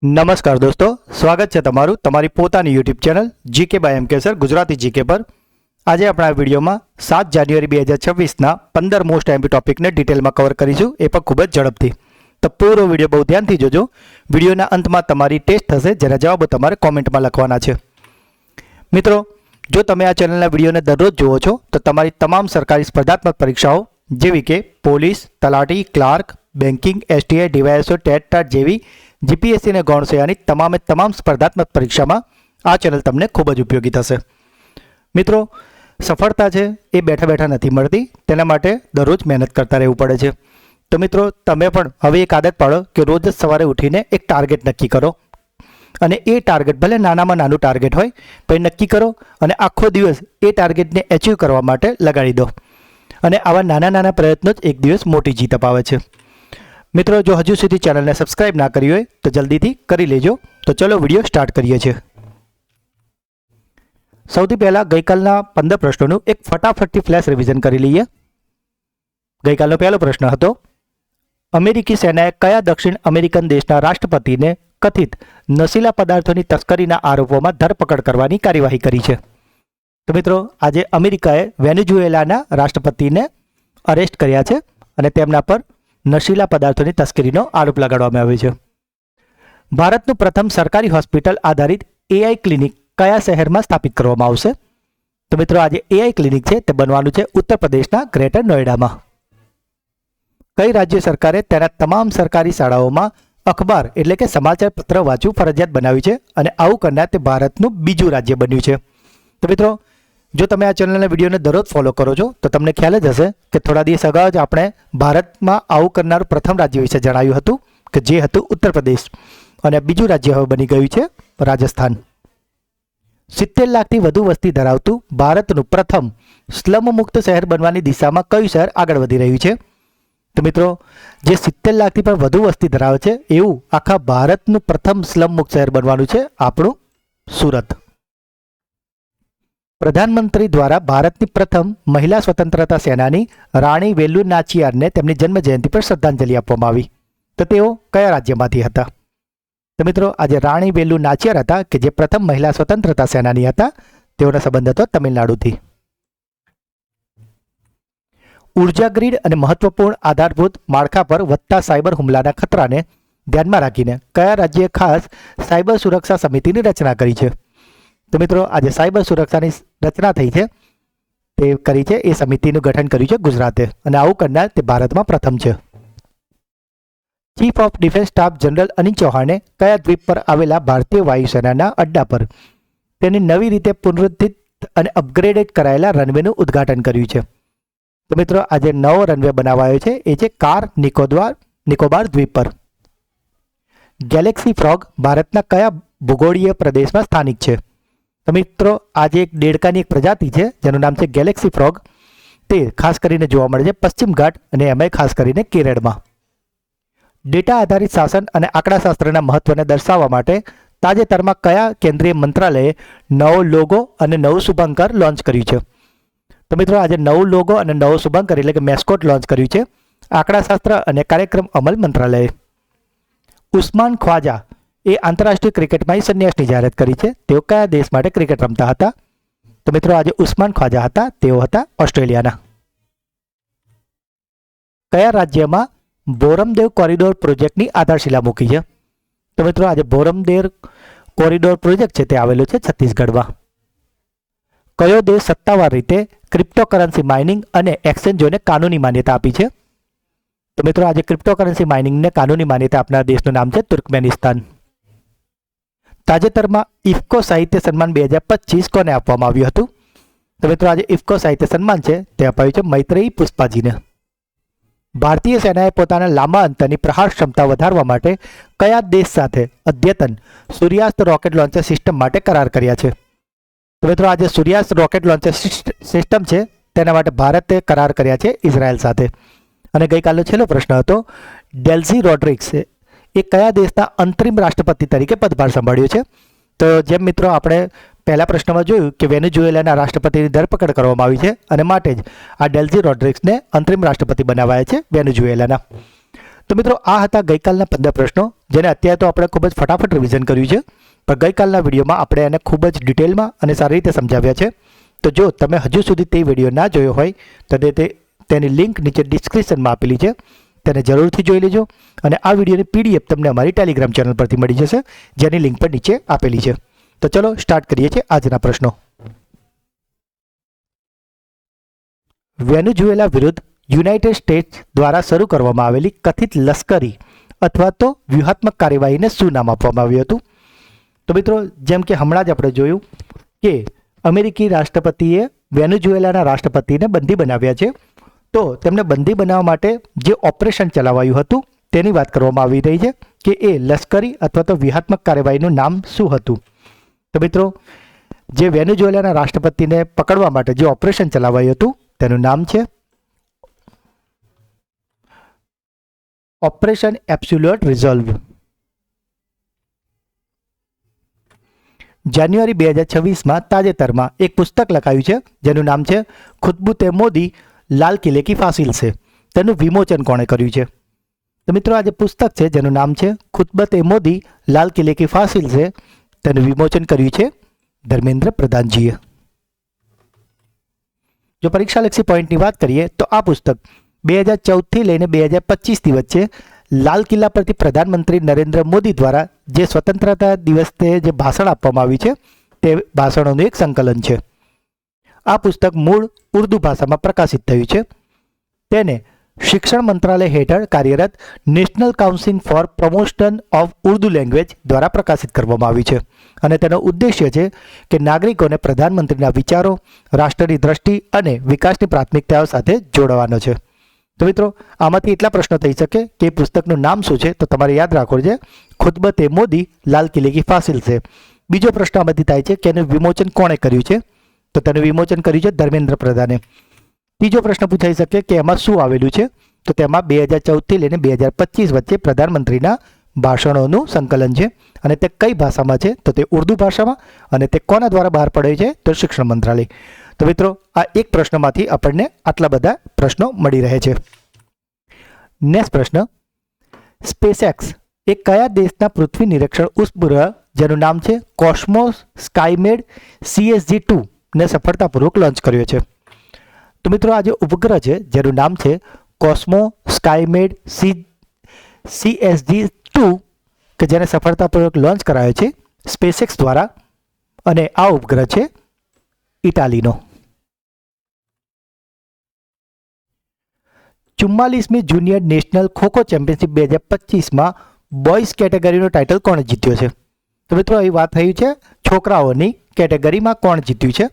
નમસ્કાર દોસ્તો, સ્વાગત છે તમારું તમારી પોતાની યુટ્યુબ ચેનલ જીકે બાય એમકે સર ગુજરાતી જીકે પર. આજે આપણે આ વિડીયોમાં 7 જાન્યુઆરી 2026ના 15 મોસ્ટ એમપી ટોપિકને ડિટેલમાં કવર કરીશું, એ પણ ખૂબ જ ઝડપથી. તો પૂરો વિડીયો બહુ ધ્યાનથી જોજો. વિડીયોના અંતમાં તમારી ટેસ્ટ થશે, જેના જવાબો તમારે કોમેન્ટમાં લખવાના છે. મિત્રો, જો તમે આ ચેનલના વિડીયોને દરરોજ જુઓ છો તો તમારી તમામ સરકારી સ્પર્ધાત્મક પરીક્ષાઓ જેવી કે પોલીસ, તલાટી, clerk, banking, STI, DYSO, TET TAT જેવી જીપીએસસી અને ગૌણ સેવાની તમામ સ્પર્ધાત્મક પરીક્ષામાં આ ચેનલ તમને ખૂબ જ ઉપયોગી થશે. મિત્રો, સફળતા છે એ બેઠા બેઠા નથી મળતી, તેના માટે દરરોજ મહેનત કરતા રહેવું પડે છે. તો મિત્રો, તમે પણ હવે એક આદત પાડો કે રોજ જ સવારે ઉઠીને એક ટાર્ગેટ નક્કી કરો, અને એ ટાર્ગેટ ભલે નાનામાં નાનું ટાર્ગેટ હોય પણ નક્કી કરો અને આખો દિવસ એ ટાર્ગેટને એચીવ કરવા માટે લગાડી દો. અને આવા નાના નાના પ્રયત્નો જ એક દિવસ મોટી જીત અપાવે છે. મિત્રો, જો હજુ સુધી ચેનલને સબસ્ક્રાઇબ ના કરી હોય તો જલ્દીથી કરી લેજો. તો ચલો વિડીયો સ્ટાર્ટ કરીએ છીએ. સૌથી પહેલાં ગઈકાલના 15 પ્રશ્નોનું એક ફટાફટથી ફ્લેશ રિવિઝન કરી લઈએ. ગઈકાલનો પહેલો પ્રશ્ન હતો, અમેરિકી સેનાએ કયા દક્ષિણ અમેરિકન દેશના રાષ્ટ્રપતિને કથિત નશીલા પદાર્થોની તસ્કરીના આરોપોમાં ધરપકડ કરવાની કાર્યવાહી કરી છે? તો મિત્રો, આજે અમેરિકાએ વેનેઝુએલાના રાષ્ટ્રપતિને અરેસ્ટ કર્યા છે અને તેમના પર નશીલા પદાર્થોની તસ્કરીનો આરોપ લગાડવામાં આવ્યો છે. ભારતનું પ્રથમ સરકારી હોસ્પિટલ આધારિત એઆઈ ક્લિનિક કયા શહેરમાં સ્થાપિત કરવામાં આવશે? તો મિત્રો, આજે એઆઈ ક્લિનિક છે તે બનવાનું છે ઉત્તર પ્રદેશના ગ્રેટર નોઈડામાં. કઈ રાજ્ય સરકારે તેના તમામ સરકારી શાળાઓમાં અખબાર એટલે કે સમાચાર પત્ર વાંચવું ફરજિયાત બનાવ્યું છે, અને આવું કરનાર તે ભારતનું બીજું રાજ્ય બન્યું છે? તો મિત્રો, જો તમે આ ચેનલના વિડીયોને દરરોજ ફોલો કરો છો તો તમને ખ્યાલ જ હશે કે થોડા દિવસ અગાઉ જ આપણે ભારતમાં આવું કરનારું પ્રથમ રાજ્ય વિશે જણાવ્યું હતું કે જે હતું ઉત્તર પ્રદેશ, અને બીજું રાજ્ય હવે બની ગયું છે રાજસ્થાન. 70 લાખથી વધુ વસ્તી ધરાવતું ભારતનું પ્રથમ સ્લમ મુક્ત શહેર બનવાની દિશામાં કયું શહેર આગળ વધી રહ્યું છે? તો મિત્રો, જે 70 લાખથી પણ વધુ વસ્તી ધરાવે છે એવું આખા ભારતનું પ્રથમ સ્લમ મુક્ત શહેર બનવાનું છે આપણું સુરત. પ્રધાનમંત્રી દ્વારા ભારતની પ્રથમ મહિલા સ્વતંત્રતા સેનાની રાણી વેલુ નાચિયારને તેમની જન્મ જયંતિ પર શ્રદ્ધાંજલિ આપવામાં આવી. તો તેઓ કયા રાજ્યમાંથી હતા? તો મિત્રો, આજે રાણી વેલુ નાચિયાર હતા કે જે પ્રથમ મહિલા સ્વતંત્રતા સેનાની હતા. તેઓનો સંબંધ હતો તમિલનાડુથી. ઉર્જા ગ્રીડ અને મહત્વપૂર્ણ આધારભૂત માળખા પર વધતા સાયબર હુમલાના ખતરાને ધ્યાનમાં રાખીને કયા રાજ્યે ખાસ સાયબર સુરક્ષા સમિતિની રચના કરી છે? તો મિત્રો, આજે સાયબર સુરક્ષાની રચના થઈ છે તે કરી છે એ સમિતિનું ગઠન કર્યું છે ગુજરાતે, અને આવું કરનાર તે ભારતમાં પ્રથમ છે. Chief of defence staff general Anil ચૌહાણે કયા દ્વીપ પર આવેલા ભારતીય વાયુસેનાના અડ્ડા પર તેની નવી રીતે પુનરુદ્ધિત અને અપગ્રેડેડ કરાયેલા રનવેનું ઉદ્ઘાટન કર્યું છે? તો મિત્રો, આજે નવો રનવે બનાવાયો છે એ છે કાર નિકોબાર દ્વીપ પર. ગેલેક્સી ફ્રોગ ભારતના કયા ભૂગોળીય પ્રદેશમાં સ્થાનિક છે? તો મિત્રો, આજે એક દેડકાની એક પ્રજાતિ છે જેનું નામ છે ગેલેક્સી ફ્રોગ. તે ખાસ કરીને જોવા મળે છે પશ્ચિમ ઘાટ અને એમાંય ખાસ કરીને કેરળમાં. ડેટા આધારિત શાસન અને આંકડાશાસ્ત્રના મહત્વને દર્શાવવા માટે તાજેતરમાં કયા કેન્દ્રીય મંત્રાલયે નવો લોગો અને નવું શુભાંકર લોન્ચ કર્યું છે? તો મિત્રો, આજે નવું લોગો અને નવો શુભાંકર એટલે કે મેસ્કોટ લોન્ચ કર્યું છે આંકડાશાસ્ત્ર અને કાર્યક્રમ અમલ મંત્રાલયે. ઉસ્માન ખ્વાજા એ આંતરરાષ્ટ્રીય ક્રિકેટમાં સંન્યાસની જાહેરાત કરી છે. તેઓ કયા દેશ માટે ક્રિકેટ રમતા હતા? તો મિત્રો, આજે ઉસ્માન ખ્વાજા હતા તેઓ હતા ઓસ્ટ્રેલિયાના. કયા રાજ્યમાં બોરમદેવ કોરિડોર પ્રોજેક્ટની આધારશિલા મૂકી છે? તો મિત્રો, આજે બોરમદેવ કોરિડોર પ્રોજેક્ટ છે તે આવેલો છે છત્તીસગઢમાં. કયો દેશ સત્તાવાર રીતે ક્રિપ્ટોકરન્સી માઇનિંગ અને એક્સચેન્જોને કાનૂની માન્યતા આપી છે? તો મિત્રો, આજે ક્રિપ્ટોકરન્સી માઇનિંગને કાનૂની માન્યતા આપનાર દેશનું નામ છે તુર્કમેનિસ્તાન. તાજેતરમાં ઇફકો સાહિત્ય સન્માન 2025 કોને આપવામાં આવ્યું હતું? તો મિત્રો, આજે ઇફકો સાહિત્ય સન્માન છે તે અપાયું છે મૈત્રેયી પુષ્પાજીને. ભારતીય સેનાએ પોતાના લાંબા અંતરની પ્રહાર ક્ષમતા વધારવા માટે કયા દેશ સાથે અદ્યતન સૂર્યાસ્ત રોકેટ લોન્ચર સિસ્ટમ માટે કરાર કર્યા છે? તો મિત્રો, આજે સૂર્યાસ્ત રોકેટ લોન્ચર સિસ્ટમ છે તેના માટે ભારતે કરાર કર્યા છે ઇઝરાયલ સાથે. અને ગઈકાલનો છેલ્લો પ્રશ્ન હતો, ડેલ્ઝી રોડ્રિગ્સ એ કયા દેશના અંતરિમ રાષ્ટ્રપતિ તરીકે પદભાર સંભાળ્યો છે? તો જેમ મિત્રો આપણે પહેલા પ્રશ્નમાં જોયું કે વેનેઝુએલાના રાષ્ટ્રપતિની ધરપકડ કરવામાં આવી છે અને માટે જ આ ડેલ્ઝી રોડ્રિગ્સને અંતરિમ રાષ્ટ્રપતિ બનાવાયા છે વેનેઝુએલાના. તો મિત્રો આ હતા ગઈકાલના 15 પ્રશ્નો, જેને અત્યારે તો આપણે ખૂબ જ ફટાફટ રિવિઝન કર્યું છે, પણ ગઈકાલના વિડીયોમાં આપણે એને ખૂબ જ ડિટેલમાં અને સારી રીતે સમજાવ્યા છે. તો જો તમે હજુ સુધી તે વિડીયો ના જોયો હોય તો તેની લિંક નીચે ડિસ્ક્રિપ્શનમાં આપેલી છે, તેને જરૂરથી જોઈ લેજો. અને આ વિડીયોની PDF તમને અમારી ટેલિગ્રામ ચેનલ પરથી મળી જશે, જેની લિંક પણ નીચે આપેલી છે. તો ચલો સ્ટાર્ટ કરીએ છીએ આજના પ્રશ્નો. વેનેઝુએલા વિરુદ્ધ યુનાઇટેડ સ્ટેટ્સ દ્વારા શરૂ કરવામાં આવેલી કથિત લશ્કરી અથવા તો વ્યૂહાત્મક કાર્યવાહીને શું નામ આપવામાં આવ્યું હતું? તો મિત્રો, જેમ કે હમણાં જ આપણે જોયું કે અમેરિકી રાષ્ટ્રપતિએ વેનેઝુએલાના રાષ્ટ્રપતિને બંદી બનાવ્યા છે, તો તેમને બંદી બનાવવા માટે જે ઓપરેશન ચલાવાયું હતું તેની વાત કરવામાં આવી રહી છે કે એ લશ્કરી અથવા તો વ્યૂહાત્મક કાર્યવાહીનું નામ શું હતું? તો મિત્રો, જે વેનેઝુએલાના રાષ્ટ્રપતિને પકડવા માટે જે ઓપરેશન ચલાવાયું હતું તેનું નામ છે ઓપરેશન એબ્સોલ્યુટ રિઝોલ્વ. જાન્યુઆરી 2026માં તાજેતરમાં એક પુસ્તક લખાયું છે જેનું નામ છે ખુતબુતે મોદી લાલ કિલે કી ફાસિલ છે. તેનું વિમોચન કોણે કર્યું છે? તો મિત્રો, આ જે પુસ્તક છે જેનું નામ છે ખુતબતે મોદી લાલ કિલે કી ફાસિલ છે, તેનું વિમોચન કર્યું છે ધર્મેન્દ્ર પ્રધાનજીએ. જો પરીક્ષાલક્ષી પોઈન્ટની વાત કરીએ તો આ પુસ્તક 2014થી લઈને 2025ની વચ્ચે લાલ કિલ્લા પરથી પ્રધાનમંત્રી નરેન્દ્ર મોદી દ્વારા જે સ્વતંત્રતા દિવસે જે ભાષણ આપવામાં આવ્યું છે તે ભાષણોનું એક સંકલન છે. આ પુસ્તક મૂળ ઉર્દુ ભાષામાં પ્રકાશિત થયું છે. તેને શિક્ષણ મંત્રાલય હેઠળ કાર્યરત national council four promotion of Urdu language દ્વારા પ્રકાશિત કરવામાં આવ્યું છે, અને તેનો ઉદ્દેશ્ય છે કે નાગરિકોને પ્રધાનમંત્રીના વિચારો, રાષ્ટ્રની દ્રષ્ટિ અને વિકાસની પ્રાથમિકતાઓ સાથે જોડવાનો છે. તો મિત્રો, આમાંથી એટલા પ્રશ્નો થઈ શકે કે એ પુસ્તકનું નામ શું છે? તો તમારે યાદ રાખવું છે ખુતબતે મોદી લાલ કિલે કી ફાસિલ છે. બીજો પ્રશ્ન આમાંથી થાય છે કે એનું વિમોચન કોણે કર્યું છે? તો તેનું વિમોચન કર્યું છે ધર્મેન્દ્ર પ્રધાને. ત્રીજો પ્રશ્ન પૂછાઈ શકે કે એમાં શું આવેલું છે? તો તેમાં 2014થી લઈને 2025 વચ્ચે પ્રધાનમંત્રીના ભાષણોનું સંકલન છે, અને તે કઈ ભાષામાં છે? તો તે ઉર્દુ ભાષામાં, અને તે કોના દ્વારા બહાર પડે છે? તો શિક્ષણ મંત્રાલય. તો મિત્રો, આ એક પ્રશ્નમાંથી આપણને આટલા બધા પ્રશ્નો મળી રહે છે. નેક્સ્ટ પ્રશ્ન, સ્પેસએક્સ એ કયા દેશના પૃથ્વી નિરીક્ષણ ઉપગ્રહ જેનું નામ છે કોસ્મોસ સ્કાયમેડ CSG-2 ને સફળતાપૂર્વક લોન્ચ કર્યો છે? તો મિત્રો, આ જે ઉપગ્રહ છે જેનું નામ છે કોસ્મો સ્કાયમેડ CSG-2 કે જેને સફળતાપૂર્વક લોન્ચ કરાયો છે સ્પેસએક્સ દ્વારા, અને આ ઉપગ્રહ છે ઇટાલીનો. 44મી જુનિયર નેશનલ ખોખો ચેમ્પિયનશિપ 2025માં બોયઝ કેટેગરીનો ટાઇટલ કોણે જીત્યો છે? તો મિત્રો, અહીં વાત થઈ છે છોકરાઓની કેટેગરીમાં કોણ જીત્યું છે.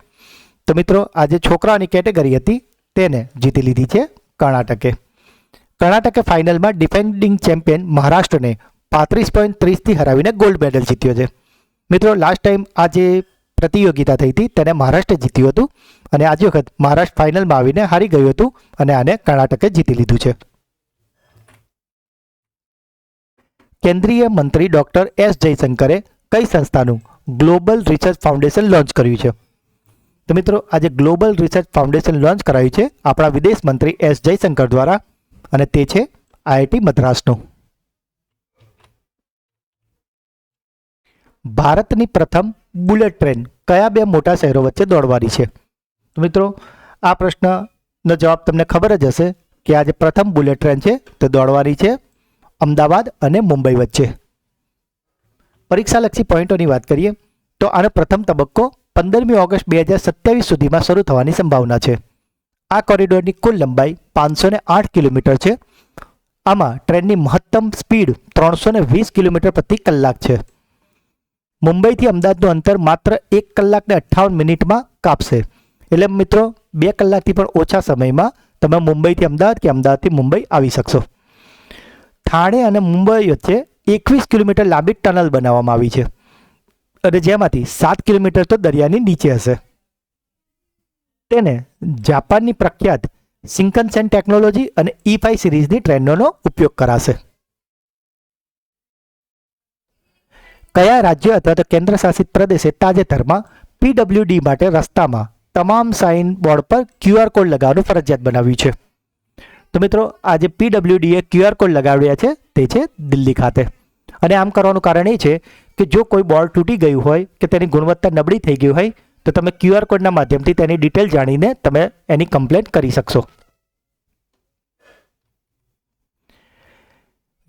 તો મિત્રો, આ જે છોકરાઓની કેટેગરી હતી તેને જીતી લીધી છે કર્ણાટકે. કર્ણાટકે ફાઇનલમાં ડિફેન્ડિંગ ચેમ્પિયન મહારાષ્ટ્રને 35.30થી હરાવીને ગોલ્ડ મેડલ જીત્યો છે. મિત્રો, લાસ્ટ ટાઈમ આ જે પ્રતિયોગિતા થઈ હતી તેને મહારાષ્ટ્રે જીત્યું હતું, અને આજે વખત મહારાષ્ટ્ર ફાઇનલમાં આવીને હારી ગયું હતું, અને આને કર્ણાટકે જીતી લીધું છે. કેન્દ્રીય મંત્રી ડોક્ટર S જયશંકરે કઈ સંસ્થાનું ગ્લોબલ રિસર્ચ ફાઉન્ડેશન લોન્ચ કર્યું છે? તો મિત્રો, આજે ગ્લોબલ રિસર્ચ ફાઉન્ડેશન લોન્ચ કરાયું છે આપણા વિદેશ મંત્રી S જયશંકર દ્વારા, અને તે છે IIT મદ્રાસનું. ભારતની પ્રથમ બુલેટ ટ્રેન કયા બે મોટા શહેરો વચ્ચે દોડવાની છે? તો મિત્રો, આ પ્રશ્નનો જવાબ તમને ખબર જ હશે કે આ જે પ્રથમ બુલેટ ટ્રેન છે તે દોડવાની છે અમદાવાદ અને મુંબઈ વચ્ચે. પરીક્ષાલક્ષી પોઈન્ટોની વાત કરીએ તો આનો પ્રથમ તબક્કો 15મી ઓગસ્ટ 2027 સુધીમાં શરૂ થવાની સંભાવના છે. આ કોરિડોરની કુલ લંબાઈ 508 કિલોમીટર છે. આમાં ટ્રેનની મહત્તમ સ્પીડ 320 કિલોમીટર પ્રતિ કલાક છે. મુંબઈથી અમદાવાદનું અંતર માત્ર 1 કલાક ને 58 મિનિટમાં કાપશે. એટલે મિત્રો, 2 કલાકથી પણ ઓછા સમયમાં તમે મુંબઈથી અમદાવાદ કે અમદાવાદથી મુંબઈ આવી શકશો. થાણે અને મુંબઈ વચ્ચે 21 કિલોમીટર લાંબી ટનલ બનાવવામાં આવી છે, અને જેમાંથી 7 કિલોમીટર તો દરિયાની નીચે હશે. તેને જાપાનની પ્રખ્યાત શિંકનસેન ટેકનોલોજી અને E5 સિરીઝની ટ્રેનોનો ઉપયોગ કરાશે. કયા રાજ્ય અથવા તો કેન્દ્ર શાસિત પ્રદેશે તાજેતરમાં PWD માટે રસ્તામાં તમામ સાઇન બોર્ડ પર QR કોડ લગાવવાનું ફરજિયાત બનાવ્યું છે? તો મિત્રો આ જે PWDએ QR કોડ લગાવ્યા છે તે છે દિલ્હી ખાતે. અને આમ કરવાનું કારણ એ છે કે જો કોઈ બોર્ડ તૂટી ગયું હોય કે તેની ગુણવત્તા નબળી થઈ ગઈ હોય તો તમે QR કોડના માધ્યમથી તેની ડિટેલ જાણીને તમે એની કમ્પ્લેન કરી શકશો.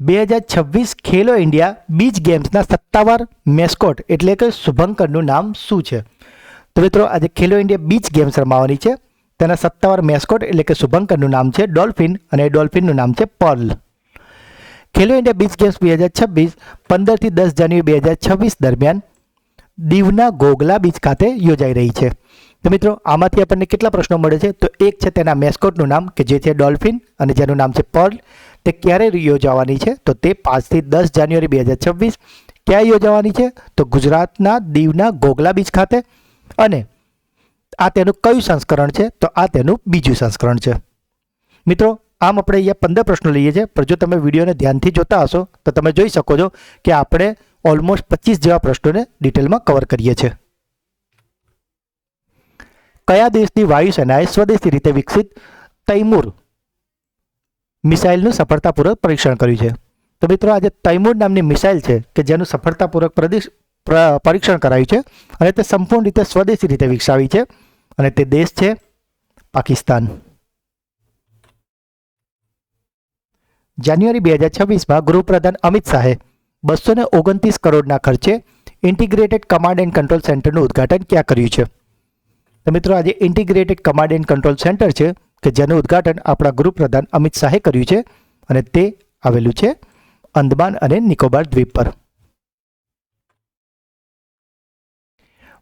2026 ખેલો ઇન્ડિયા બીચ ગેમ્સના સત્તાવાર મેસ્કોટ એટલે કે શુભંકરનું નામ શું છે? તો મિત્રો આજે ખેલો ઇન્ડિયા બીચ ગેમ્સ રમાવાની છે. તેના સત્તાવાર મેસ્કોટ એટલે કે શુભંકરનું નામ છે ડોલ્ફિન અને ડોલ્ફિનનું નામ છે પર્લ. ખેલો ઇન્ડિયા બીચ ગેમ્સ 2026 15 થી 10 જાન્યુઆરી 2026 દરમિયાન દીવના ગોગલા બીચ ખાતે યોજાઈ રહી છે. તો મિત્રો આમાંથી આપણને કેટલા પ્રશ્નો મળે છે? તો એક છે તેના મેસ્કોટનું નામ કે જે છે ડોલ્ફિન અને જેનું નામ છે પર્લ. તે ક્યારે યોજાવાની છે? તો તે 5 થી 10 જાન્યુઆરી 2026. ક્યાં યોજાવાની છે? તો ગુજરાતના દીવના ગોગલા બીચ ખાતે. અને આ તેનું કયું સંસ્કરણ છે? તો આ તેનું બીજું સંસ્કરણ છે. મિત્રો આમ આપણે અહીંયા 15 પ્રશ્નો લઈએ છીએ, પણ જો તમે વિડીયોને ધ્યાનથી જોતા હશો તો તમે જોઈ શકો છો કે આપણે ઓલમોસ્ટ 25 જેવા પ્રશ્નોને ડિટેલમાં કવર કરીએ છીએ. કયા દેશની વાયુસેનાએ સ્વદેશી રીતે વિકસિત તૈમૂર મિસાઇલનું સફળતાપૂર્વક પરીક્ષણ કર્યું છે? તો મિત્રો આજે તૈમૂર નામની મિસાઇલ છે કે જેનું સફળતાપૂર્વક પરીક્ષણ કરાયું છે અને તે સંપૂર્ણ રીતે સ્વદેશી રીતે વિકસાવી છે અને તે દેશ છે પાકિસ્તાન. જાન્યુઆરી 2026માં ગૃહપ્રધાન અમિત શાહે 229 કરોડના ખર્ચે ઇન્ટિગ્રેટેડ કમાન્ડ એન્ડ કંટ્રોલ સેન્ટરનું ઉદ્ઘાટન ક્યાં કર્યું છે? તો મિત્રો આજે integrated command and control centre છે કે જેનું ઉદ્ઘાટન આપણા ગૃહપ્રધાન અમિત શાહે કર્યું છે અને તે આવેલું છે અંદમાન અને નિકોબાર દ્વીપ પર.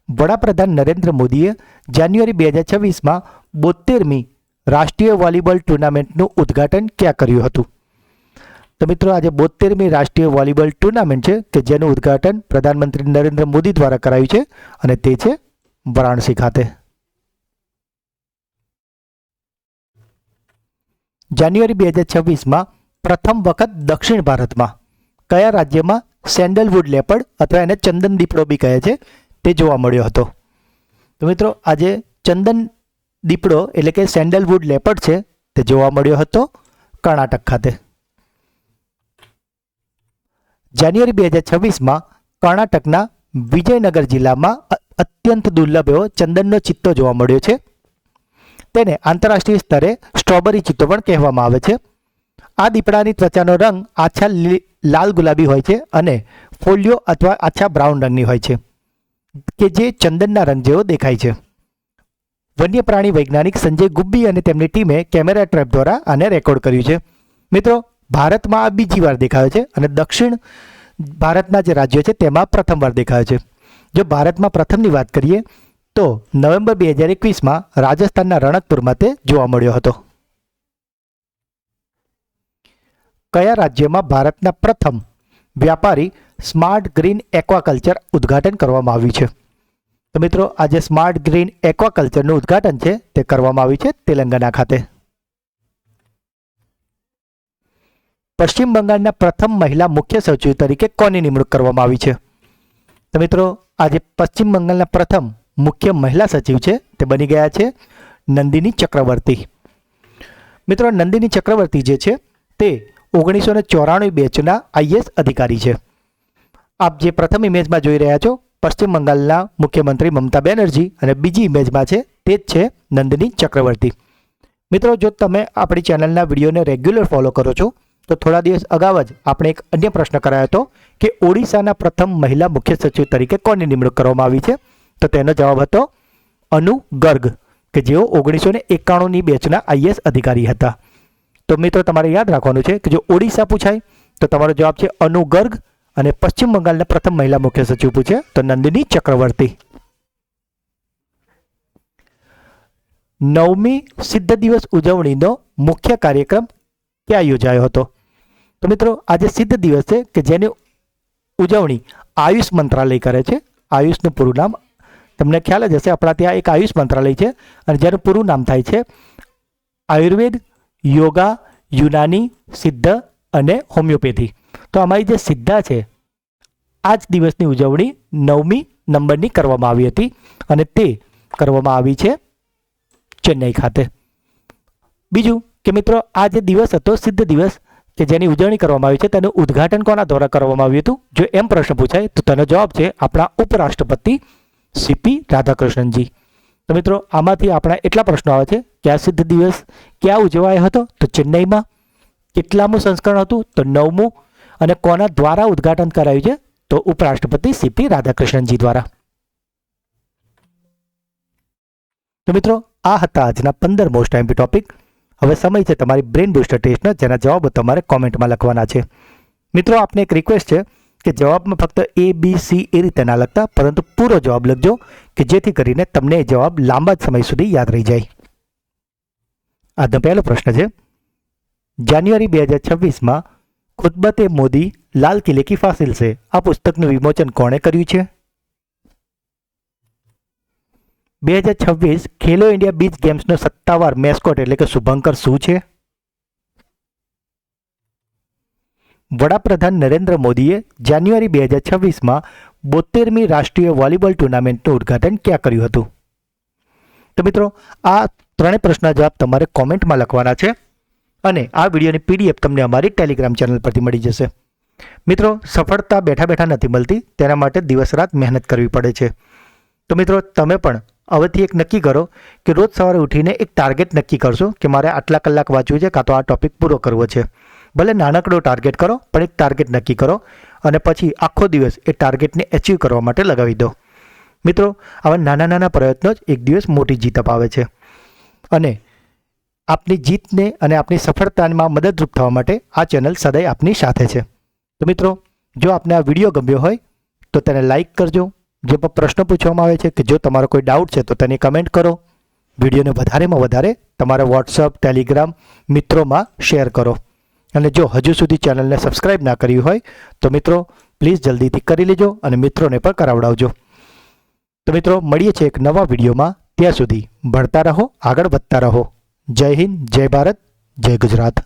વડાપ્રધાન નરેન્દ્ર મોદીએ જાન્યુઆરી 2026માં 72મી રાષ્ટ્રીય વોલીબોલ ટુર્નામેન્ટનું ઉદ્ઘાટન ક્યાં કર્યું હતું? તો મિત્રો આજે 72મી રાષ્ટ્રીય વોલીબોલ ટુર્નામેન્ટ છે કે જેનું ઉદ્ઘાટન પ્રધાનમંત્રી નરેન્દ્ર મોદી દ્વારા કરાયું છે અને તે છે વારાણસી ખાતે. જાન્યુઆરી 2026માં પ્રથમ વખત દક્ષિણ ભારતમાં કયા રાજ્યમાં સેન્ડલવુડ લેપર્ડ અથવા એને ચંદન દીપડો બી કહે છે તે જોવા મળ્યો હતો? તો મિત્રો આજે ચંદન દીપડો એટલે કે સેન્ડલવુડ લેપર્ડ છે તે જોવા મળ્યો હતો કર્ણાટક ખાતે. જાન્યુઆરી 2026માં કર્ણાટકના વિજયનગર જિલ્લામાં અત્યંત દુર્લભ એવો ચંદનનો ચિત્તો જોવા મળ્યો છે. તેને આંતરરાષ્ટ્રીય સ્તરે સ્ટ્રોબેરી ચિત્તો પણ કહેવામાં આવે છે. આ દીપડાની ત્વચાનો રંગ આછા લાલ ગુલાબી હોય છે અને ફોલિયો અથવા આછા બ્રાઉન રંગની હોય છે કે જે ચંદનના રંગ જેવો દેખાય છે. વન્ય પ્રાણી વૈજ્ઞાનિક સંજય ગુબ્બી અને તેમની ટીમે કેમેરા ટ્રેપ દ્વારા આને રેકોર્ડ કર્યું છે. મિત્રો ભારતમાં આ બીજી વાર દેખાયો છે અને દક્ષિણ ભારતના જે રાજ્યો છે તેમાં પ્રથમવાર દેખાયો છે. જો ભારતમાં પ્રથમની વાત કરીએ તો નવેમ્બર 2021માં રાજસ્થાનના રણકપુરમાં તે જોવા મળ્યો હતો. કયા રાજ્યમાં ભારતના પ્રથમ વ્યાપારી સ્માર્ટ ગ્રીન એક્વાકલ્ચર ઉદ્ઘાટન કરવામાં આવ્યું છે? તો મિત્રો આજે સ્માર્ટ ગ્રીન એક્વાકલ્ચરનું ઉદ્ઘાટન છે તે કરવામાં આવ્યું છે તેલંગાણા ખાતે. પશ્ચિમ બંગાળના પ્રથમ મહિલા મુખ્ય સચિવ તરીકે કોની નિમણૂક કરવામાં આવી છે? તો મિત્રો આજે પશ્ચિમ બંગાળના પ્રથમ મુખ્ય મહિલા સચિવ છે તે બની ગયા છે નંદિની ચક્રવર્તી. મિત્રો નંદિની ચક્રવર્તી જે છે તે 1994 બેચના IAS અધિકારી છે. આપ જે પ્રથમ ઇમેજમાં જોઈ રહ્યા છો પશ્ચિમ બંગાળના મુખ્યમંત્રી મમતા બેનર્જી અને બીજી ઇમેજમાં છે તે જ છે નંદિની ચક્રવર્તી. મિત્રો જો તમે આપણી ચેનલના વિડીયોને રેગ્યુલર ફોલો કરો છો તો થોડા દિવસ અગાઉ જ આપણે એક અન્ય પ્રશ્ન કરાયો હતો કે ઓડિશાના પ્રથમ મહિલા મુખ્ય સચિવ તરીકે કોની નિમણૂક કરવામાં આવી છે? તો તેનો જવાબ હતો અનુ ગર્ગ કે જેઓ 1991ની બેચના IAS અધિકારી હતા. તો મિત્રો તમારે યાદ રાખવાનું છે કે જો ઓડિશા પૂછાય તો તમારો જવાબ છે અનુ ગર્ગ અને પશ્ચિમ બંગાળના પ્રથમ મહિલા મુખ્ય સચિવ પૂછે તો નંદિની ચક્રવર્તી. 9મી સિદ્ધ દિવસ ઉજવણીનો મુખ્ય કાર્યક્રમ ક્યાં યોજાયો હતો? તો મિત્રો આજે સિદ્ધ દિવસ છે કે જેની ઉજવણી આયુષ મંત્રાલય કરે છે. આયુષનું પૂરું નામ તમને ખ્યાલ જ હશે, આપણા ત્યાં એક આયુષ મંત્રાલય છે અને જેનું પૂરું નામ થાય છે આયુર્વેદ, યોગા, યુનાની, સિદ્ધ અને હોમિયોપેથી. તો અમારી જે સિદ્ધા છે આ જ દિવસની ઉજવણી 9મી નંબરની કરવામાં આવી હતી અને તે કરવામાં આવી છે ચેન્નઈ ખાતે. બીજું કે મિત્રો આ જે દિવસ હતો સિદ્ધ દિવસ કે જેની ઉજવણી કરવામાં આવી છે તેનું ઉદ્ઘાટન કોના દ્વારા કરવામાં આવ્યું હતું? જો એમ પ્રશ્ન પૂછાય તો તેનો જવાબ છે આપણા ઉપરાષ્ટ્રપતિ સીપી રાધાકૃષ્ણનજી. તો મિત્રો આમાંથી આપણા એટલા પ્રશ્નો આવે છે કે આ સિદ્ધ દિવસ ક્યાં ઉજવાયો હતો? તો ચેન્નઈમાં. કેટલામું સંસ્કરણ હતું? તો 9મું. અને કોના દ્વારા ઉદ્ઘાટન કરાયું છે? તો ઉપરાષ્ટ્રપતિ સીપી રાધાકૃષ્ણનજી દ્વારા. તો મિત્રો આ હતા આજના 15 મોસ્ટ આઈએમપી ટોપિક. હવે સમય છે તમારી બ્રેન બૂસ્ટર ટેસ્ટનો, જેના જવાબો તમારે કોમેન્ટમાં લખવાના છે. મિત્રો આપને એક રિક્વેસ્ટ છે કે જવાબમાં ફક્ત A, B, C એ રીતે ના લખતા, પરંતુ પૂરો જવાબ લખજો કે જેથી કરીને તમને એ જવાબ લાંબા સમય સુધી યાદ રહી જાય. આજનો પહેલો પ્રશ્ન છે, જાન્યુઆરી 2026માં ખુતબત-એ મોદી લાલ કિલે કી ફાસિલ સે આ પુસ્તકનું વિમોચન કોણે કર્યું છે? 2026 ખેલો ઇન્ડિયા બીચ ગેમ્સનો સત્તાવાર મેસ્કોટ એટલે કે શુભંકર શું છે? વડાપ્રધાન નરેન્દ્ર મોદીએ જાન્યુઆરી 2026માં 72મી રાષ્ટ્રીય વોલીબોલ ટુર્નામેન્ટનું ઉદ્ઘાટન ક્યાં કર્યું હતું? તો મિત્રો આ ત્રણેય પ્રશ્નના જવાબ તમારે કોમેન્ટમાં લખવાના છે અને આ વિડીયોની PDF તમને અમારી ટેલિગ્રામ ચેનલ પરથી મળી જશે. મિત્રો સફળતા બેઠા બેઠા નથી મળતી, તેના માટે દિવસ રાત મહેનત કરવી પડે છે. તો મિત્રો તમે પણ હવેથી એક નક્કી કરો કે રોજ સવારે ઉઠીને એક ટાર્ગેટ નક્કી કરશો કે મારે આટલા કલાક વાંચવું છે કાં તો આ ટોપિક પૂરો કરવો છે. ભલે નાનકડો ટાર્ગેટ કરો, પણ એક ટાર્ગેટ નક્કી કરો અને પછી આખો દિવસ એ ટાર્ગેટને એચીવ કરવા માટે લગાવી દો. મિત્રો આવા નાના નાના પ્રયત્નો જ એક દિવસ મોટી જીત અપાવે છે અને આપની જીતને અને આપની સફળતામાં મદદરૂપ થવા માટે આ ચેનલ સદાય આપની સાથે છે. તો મિત્રો જો આપને આ વિડીયો ગમ્યો હોય તો તેને લાઈક કરજો. જે પણ પ્રશ્ન પૂછવામાં આવે છે કે જો તમારો કોઈ ડાઉટ છે તો તેની કમેન્ટ કરો. વિડીયોને વધારેમાં વધારે તમારા વોટ્સઅપ, ટેલિગ્રામ મિત્રોમાં શેર કરો. અને જો હજુ સુધી ચેનલને સબસ્ક્રાઈબ ના કરી હોય તો મિત્રો પ્લીઝ જલ્દીથી કરી લેજો અને મિત્રોને પણ કરાવડાવજો. તો મિત્રો મળીએ છીએ એક નવા વિડીયોમાં. ત્યાં સુધી ભણતા રહો, આગળ વધતા રહો. જય હિન્દ, જય ભારત, જય ગુજરાત.